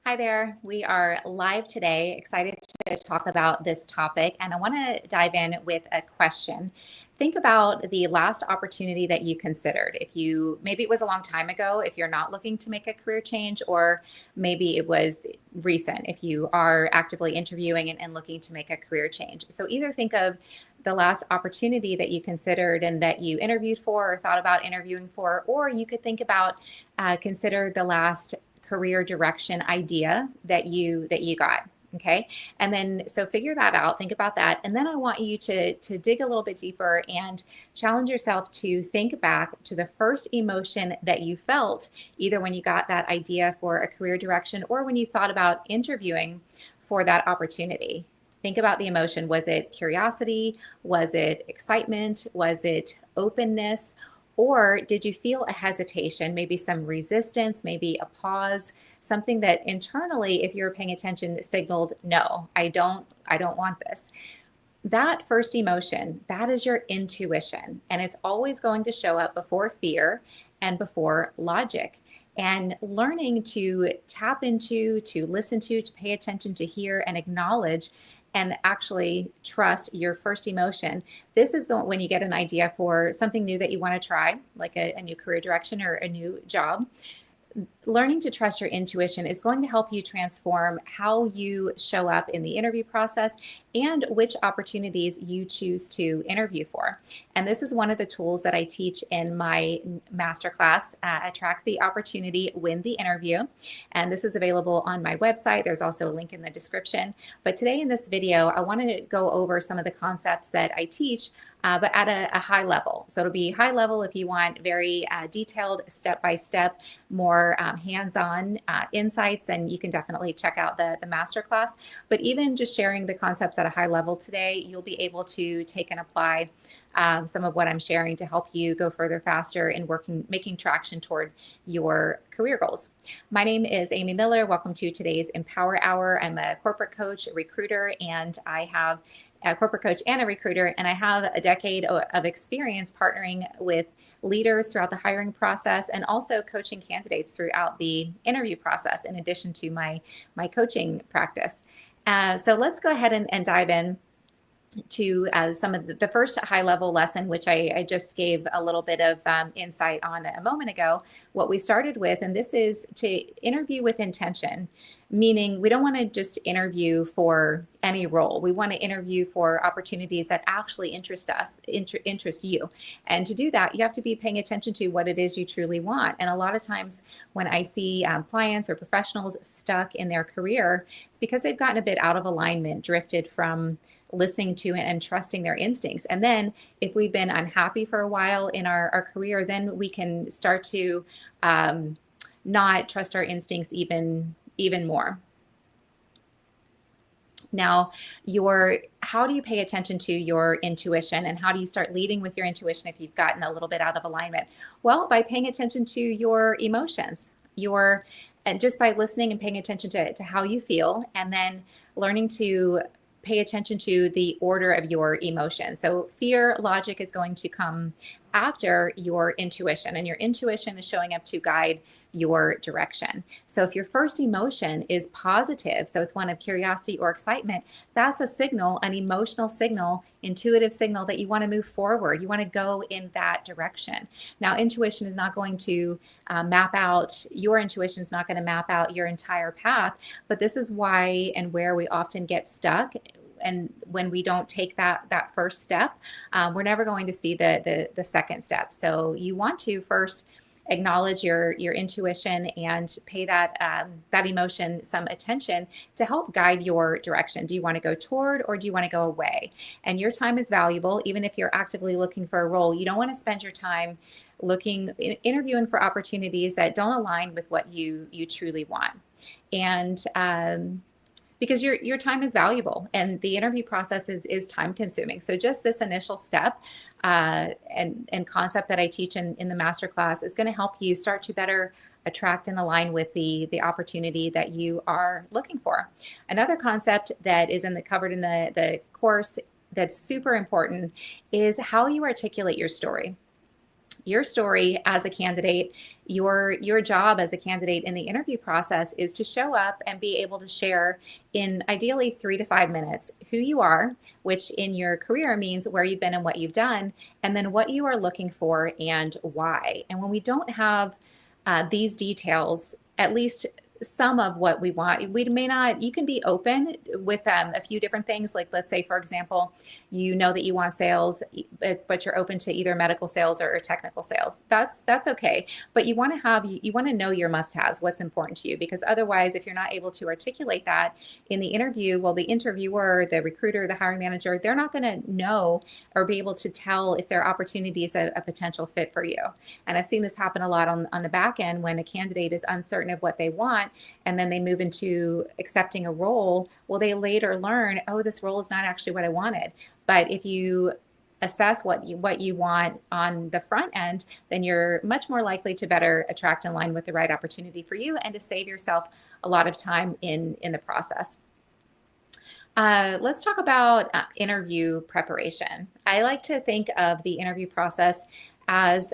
Hi there. We are live today, excited to talk about this topic. And I want to dive in with a question. Think about the last opportunity that you considered. Maybe it was a long time ago, if you're not looking to make a career change, or maybe it was recent, if you are actively interviewing and looking to make a career change. So either think of the last opportunity that you considered and that you interviewed for or thought about interviewing for, or you could think about consider the last career direction idea that you got. Okay. And then so figure that out, think about that. And then I want you to dig a little bit deeper and challenge yourself to think back to the first emotion that you felt, either when you got that idea for a career direction or when you thought about interviewing for that opportunity. Think about the emotion. Was it curiosity? Was it excitement? Was it openness? Or did you feel a hesitation, maybe some resistance, maybe a pause, something that internally, if you were paying attention, signaled, no, I don't want this. That first emotion, that is your intuition, and it's always going to show up before fear and before logic. And learning to tap into, to listen to pay attention, to hear and acknowledge and actually trust your first emotion. This is when you get an idea for something new that you want to try, like a new career direction or a new job. Learning to trust your intuition is going to help you transform how you show up in the interview process and which opportunities you choose to interview for. And this is one of the tools that I teach in my masterclass, Attract the Opportunity, Win the Interview. And this is available on my website. There's also a link in the description. But today in this video, I want to go over some of the concepts that I teach, but at a high level. So it'll be high level if you want very detailed step-by-step, more hands-on insights, then you can definitely check out the masterclass. But even just sharing the concepts at a high level today, you'll be able to take and apply some of what I'm sharing to help you go further faster in making traction toward your career goals. My name is Amy Miller. Welcome to today's Empower Hour. I'm a corporate coach, a recruiter, and I have a corporate coach and a recruiter, and I have a decade of experience partnering with leaders throughout the hiring process and also coaching candidates throughout the interview process, in addition to my coaching practice. So let's go ahead and dive in to some of the first high level lesson, which I just gave a little bit of insight on a moment ago, what we started with, and this is to interview with intention, meaning we don't want to just interview for any role. We want to interview for opportunities that actually interest us, interest you. And to do that, you have to be paying attention to what it is you truly want. And a lot of times when I see clients or professionals stuck in their career, it's because they've gotten a bit out of alignment, drifted from listening to and trusting their instincts. And then if we've been unhappy for a while in our career, then we can start to not trust our instincts even more. Now, how do you pay attention to your intuition, and how do you start leading with your intuition if you've gotten a little bit out of alignment? Well, by paying attention to your emotions, and just by listening and paying attention to how you feel, and then learning to pay attention to the order of your emotions. So fear, logic is going to come after your intuition, and your intuition is showing up to guide your direction. So if your first emotion is positive, so it's one of curiosity or excitement, that's a signal, an emotional signal, intuitive signal that you want to move forward. You want to go in that direction. Now, intuition is not going to your intuition is not going to map out your entire path, but this is why and where we often get stuck. And when we don't take that first step, we're never going to see the second step. So you want to first acknowledge your intuition and pay that emotion some attention to help guide your direction. Do you want to go toward, or do you want to go away? And your time is valuable. Even if you're actively looking for a role, you don't want to spend your time interviewing for opportunities that don't align with what you truly want. And because your time is valuable, and the interview process is time consuming. So just this initial step and concept that I teach in the masterclass is going to help you start to better attract and align with the opportunity that you are looking for. Another concept that is covered in the course that's super important is how you articulate your story. your story as a candidate, your job as a candidate in the interview process is to show up and be able to share in ideally 3 to 5 minutes who you are, which in your career means where you've been and what you've done, and then what you are looking for and why. And when we don't have these details, at least some of what we want, we may not, you can be open with a few different things. Like, let's say, for example, you know that you want sales, but you're open to either medical sales or technical sales. That's okay. But you want to know your must-haves, what's important to you, because otherwise, if you're not able to articulate that in the interview, well, the interviewer, the recruiter, the hiring manager, they're not going to know or be able to tell if their opportunity is a potential fit for you. And I've seen this happen a lot on the back end when a candidate is uncertain of what they want, and then they move into accepting a role. Well, they later learn, oh, this role is not actually what I wanted. But if you assess what you want on the front end, then you're much more likely to better attract and align with the right opportunity for you, and to save yourself a lot of time in the process. Let's talk about interview preparation. I like to think of the interview process as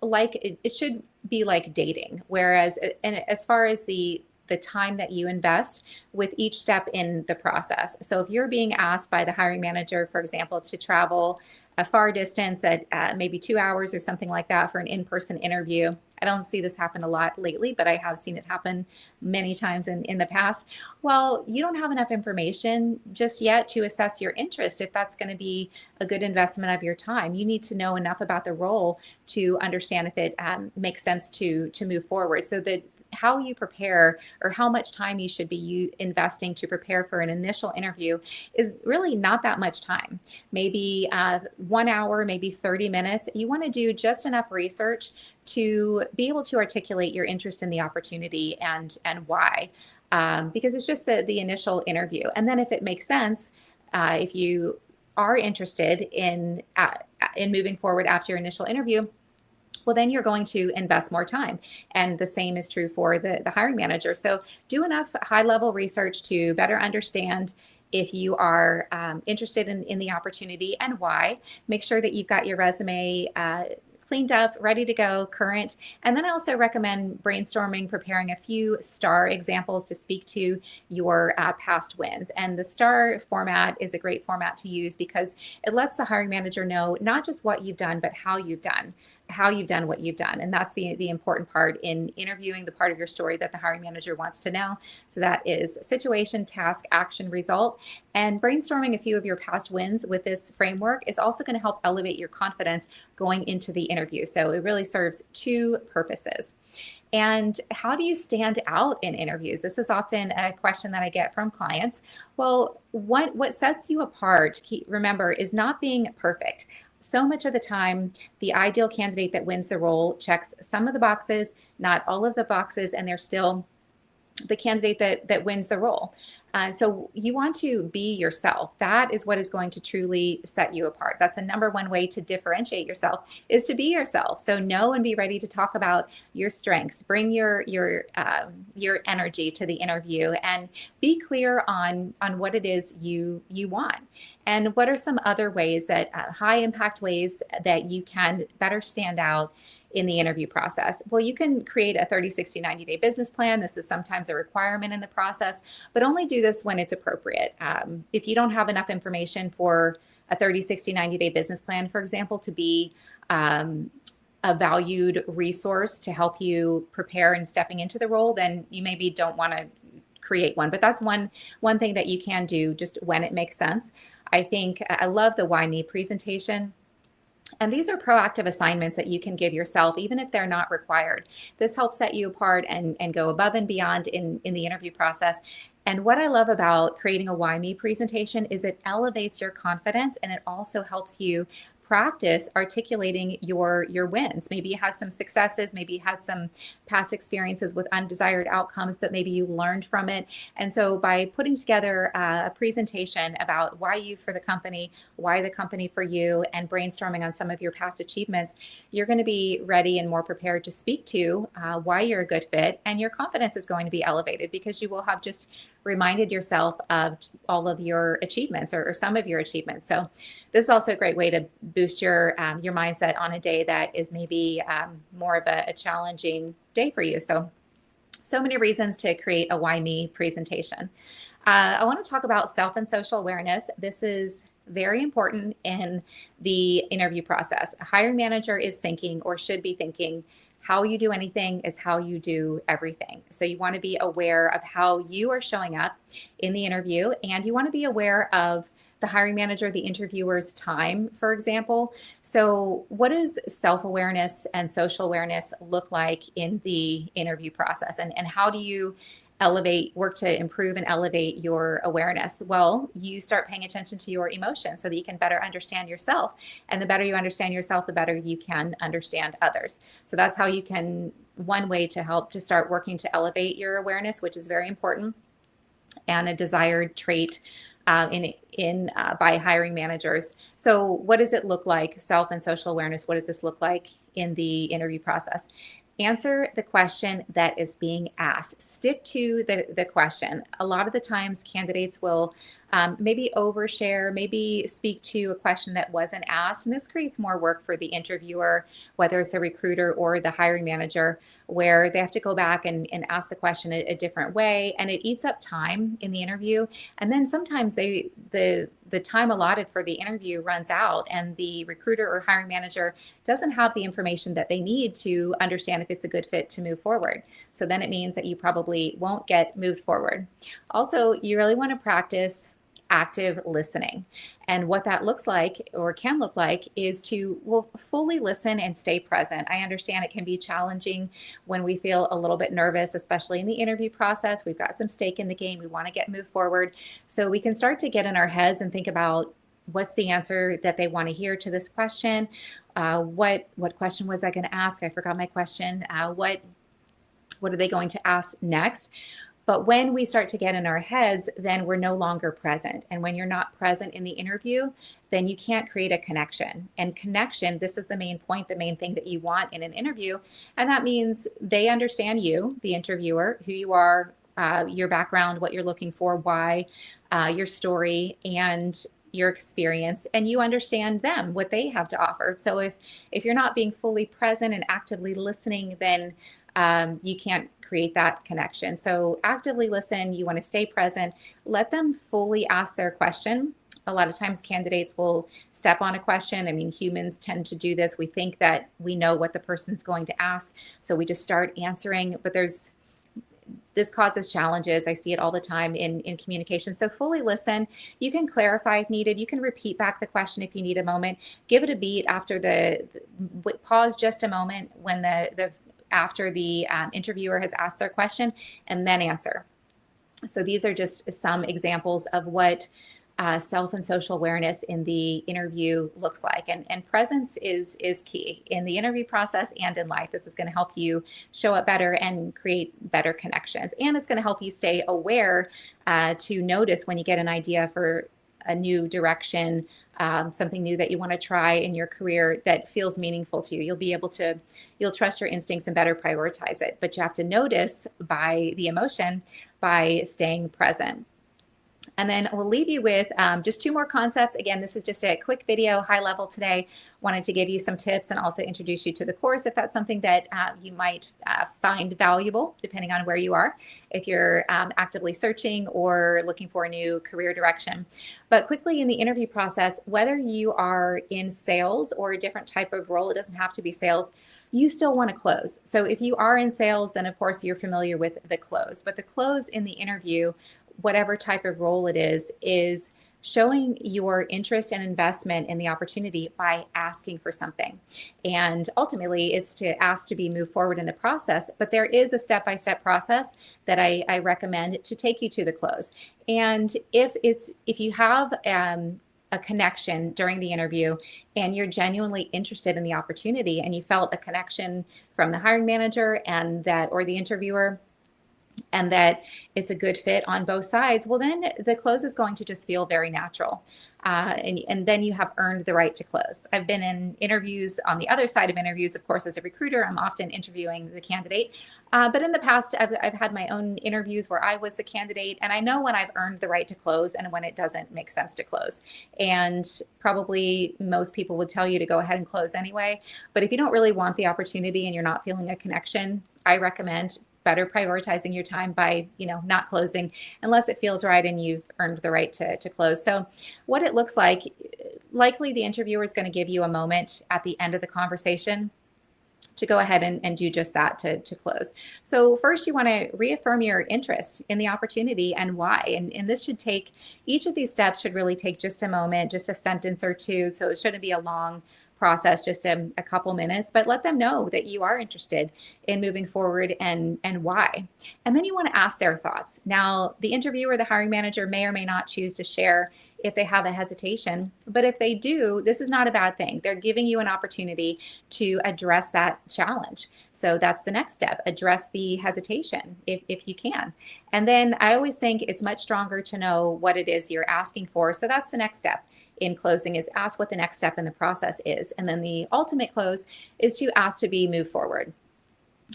like it should be like dating, whereas and as far as the time that you invest with each step in the process. So if you're being asked by the hiring manager, for example, to travel a far distance at maybe 2 hours or something like that for an in-person interview, I don't see this happen a lot lately, but I have seen it happen many times in the past. Well, you don't have enough information just yet to assess your interest if that's going to be a good investment of your time. You need to know enough about the role to understand if it makes sense to move forward. So that how you prepare, or how much time you should be investing to prepare for an initial interview, is really not that much time. Maybe 1 hour, maybe 30 minutes. You want to do just enough research to be able to articulate your interest in the opportunity and why, because it's just the initial interview. And then if it makes sense, if you are interested in moving forward after your initial interview, well, then you're going to invest more time. And the same is true for the hiring manager. So do enough high-level research to better understand if you are interested in the opportunity and why. Make sure that you've got your resume cleaned up, ready to go, current. And then I also recommend brainstorming, preparing a few STAR examples to speak to your past wins. And the STAR format is a great format to use because it lets the hiring manager know not just what you've done, but how you've done what you've done. And that's the important part in interviewing, the part of your story that the hiring manager wants to know. So that is situation, task, action, result. And brainstorming a few of your past wins with this framework is also going to help elevate your confidence going into the interview. So it really serves two purposes. And how do you stand out in interviews? This is often a question that I get from clients. Well, what sets you apart, remember, is not being perfect. So much of the time, the ideal candidate that wins the role checks some of the boxes, not all of the boxes, and they're still the candidate that wins the role. So you want to be yourself. That is what is going to truly set you apart. That's the number one way to differentiate yourself, is to be yourself. So know and be ready to talk about your strengths. Bring your energy to the interview, and be clear on what it is you want. And what are some other ways that high impact ways that you can better stand out in the interview process? Well, you can create a 30, 60, 90-day business plan. This is sometimes a requirement in the process, but only do this when it's appropriate. If you don't have enough information for a 30, 60, 90-day business plan, for example, to be a valued resource to help you prepare in stepping into the role, then you maybe don't want to create one. But that's one thing that you can do just when it makes sense. I love the Why Me presentation. And these are proactive assignments that you can give yourself, even if they're not required. This helps set you apart and go above and beyond in the interview process. And what I love about creating a Why Me presentation is it elevates your confidence, and it also helps you practice articulating your wins. Maybe you had some successes, maybe you had some past experiences with undesired outcomes, but maybe you learned from it. And so by putting together a presentation about why you for the company, why the company for you, and brainstorming on some of your past achievements, you're going to be ready and more prepared to speak to why you're a good fit, and your confidence is going to be elevated because you will have just reminded yourself of all of your achievements or some of your achievements. So this is also a great way to boost your mindset on a day that is maybe more of a challenging day for you. So many reasons to create a why me presentation. I want to talk about self and social awareness. This is very important in the interview process. A hiring manager is thinking, or should be thinking, how you do anything is how you do everything. So you want to be aware of how you are showing up in the interview, and you want to be aware of the hiring manager, the interviewer's time, for example. So what does self-awareness and social awareness look like in the interview process? And how do you work to improve and elevate your awareness? Well, you start paying attention to your emotions so that you can better understand yourself. And the better you understand yourself, the better you can understand others. So that's how you can, one way to help to start working to elevate your awareness, which is very important and a desired trait by hiring managers. So what does it look like? Self and social awareness. What does this look like in the interview process? Answer the question that is being asked. Stick to the question. A lot of the times candidates will maybe overshare, maybe speak to a question that wasn't asked. And this creates more work for the interviewer, whether it's a recruiter or the hiring manager, where they have to go back and ask the question a different way. And it eats up time in the interview. And then sometimes the time allotted for the interview runs out, and the recruiter or hiring manager doesn't have the information that they need to understand if it's a good fit to move forward. So then it means that you probably won't get moved forward. Also, you really want to practice active listening. And what that looks like, or can look like, is to fully listen and stay present. I understand it can be challenging when we feel a little bit nervous, especially in the interview process. We've got some stake in the game. We want to moved forward. So we can start to get in our heads and think about what's the answer that they want to hear to this question. What question was I going to ask? I forgot my question. What are they going to ask next? But when we start to get in our heads, then we're no longer present. And when you're not present in the interview, then you can't create a connection. And connection, this is the main point, the main thing that you want in an interview. And that means they understand you, the interviewer, who you are, your background, what you're looking for, why, your story, and your experience, and you understand them, what they have to offer. So if you're not being fully present and actively listening, then you can't create that connection. So actively listen, you want to stay present, let them fully ask their question. A lot of times candidates will step on a question. I mean, humans tend to do this. We think that we know what the person's going to ask, so we just start answering, but this causes challenges. I see it all the time in communication. So fully listen. You can clarify if needed. You can repeat back the question if you need a moment. Give it a beat after pause just a moment when after the interviewer has asked their question, and then answer. So these are just some examples of what self and social awareness in the interview looks like. And presence is key in the interview process and in life. This is going to help you show up better and create better connections. And it's going to help you stay aware to notice when you get an idea for a new direction, something new that you want to try in your career that feels meaningful to you. You'll trust your instincts and better prioritize it. But you have to notice by the emotion by staying present. And then we'll leave you with just two more concepts. Again, this is just a quick video, high level today. Wanted to give you some tips and also introduce you to the course if that's something that you might find valuable, depending on where you are, if you're actively searching or looking for a new career direction. But quickly in the interview process, whether you are in sales or a different type of role, it doesn't have to be sales, you still want to close. So if you are in sales, then of course you're familiar with the close. But the close in the interview, whatever type of role it is showing your interest and investment in the opportunity by asking for something. And ultimately, it's to ask to be moved forward in the process. But there is a step-by-step process that I recommend to take you to the close. And if you have a connection during the interview and you're genuinely interested in the opportunity and you felt a connection from the hiring manager or the interviewer, and that it's a good fit on both sides, well, then the close is going to just feel very natural. and then you have earned the right to close. I've been in interviews on the other side of interviews, of course, as a recruiter. I'm often interviewing the candidate. But in the past, I've had my own interviews where I was the candidate, and I know when I've earned the right to close and when it doesn't make sense to close. And probably most people would tell you to go ahead and close anyway. But if you don't really want the opportunity and you're not feeling a connection, I recommend better prioritizing your time by, not closing unless it feels right and you've earned the right to close. So what it looks like, likely the interviewer is going to give you a moment at the end of the conversation to go ahead and do just that, to close. So first you want to reaffirm your interest in the opportunity and why. And this should take, each of these steps should really take just a moment, just a sentence or two. So it shouldn't be a long process, just a couple minutes, but let them know that you are interested in moving forward and why. And then you want to ask their thoughts. Now, the interviewer, the hiring manager may or may not choose to share if they have a hesitation, but if they do, this is not a bad thing. They're giving you an opportunity to address that challenge. So that's the next step. Address the hesitation if you can. And then I always think it's much stronger to know what it is you're asking for. So that's the next step in closing, is ask what the next step in the process is. And then the ultimate close is to ask to be moved forward.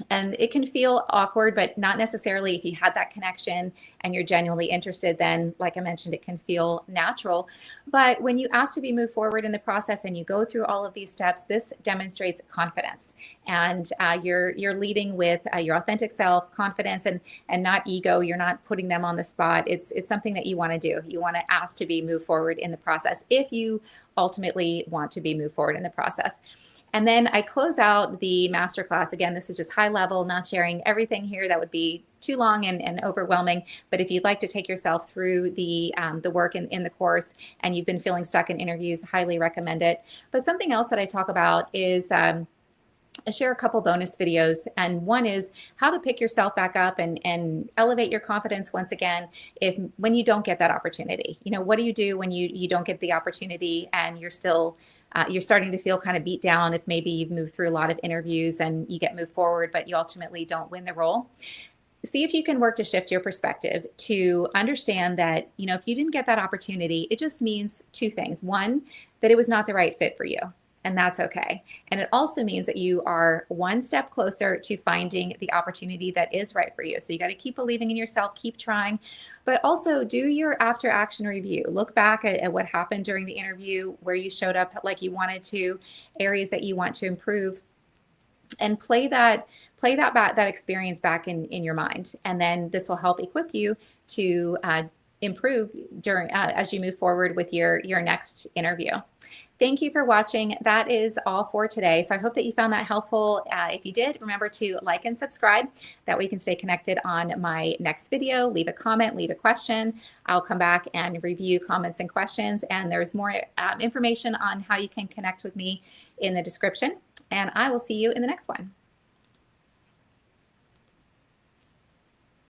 And it can feel awkward, but not necessarily. If you had that connection and you're genuinely interested, then like I mentioned, it can feel natural. But when you ask to be moved forward in the process and you go through all of these steps, this demonstrates confidence. And you're leading with your authentic self, confidence, and not ego. You're not putting them on the spot. It's something that you want to do. You want to ask to be moved forward in the process if you ultimately want to be moved forward in the process. And then I close out the masterclass. Again, this is just high level, not sharing everything here. That would be too long and overwhelming. But if you'd like to take yourself through the work in the course and you've been feeling stuck in interviews, highly recommend it. But something else that I talk about is I share a couple bonus videos, and one is how to pick yourself back up and elevate your confidence once again when you don't get that opportunity. What do you do when you don't get the opportunity and you're starting to feel kind of beat down if maybe you've moved through a lot of interviews and you get moved forward, but you ultimately don't win the role? See if you can work to shift your perspective to understand that, if you didn't get that opportunity, it just means two things. One, that it was not the right fit for you. And that's okay. And it also means that you are one step closer to finding the opportunity that is right for you. So you got to keep believing in yourself, keep trying, but also do your after action review. Look back at what happened during the interview, where you showed up like you wanted to, areas that you want to improve, and play that experience back in your mind. And then this will help equip you to improve as you move forward with your next interview. Thank you for watching. That is all for today. So I hope that you found that helpful. If you did, remember to like and subscribe. That way you can stay connected on my next video. Leave a comment, leave a question. I'll come back and review comments and questions. And there's more information on how you can connect with me in the description. And I will see you in the next one.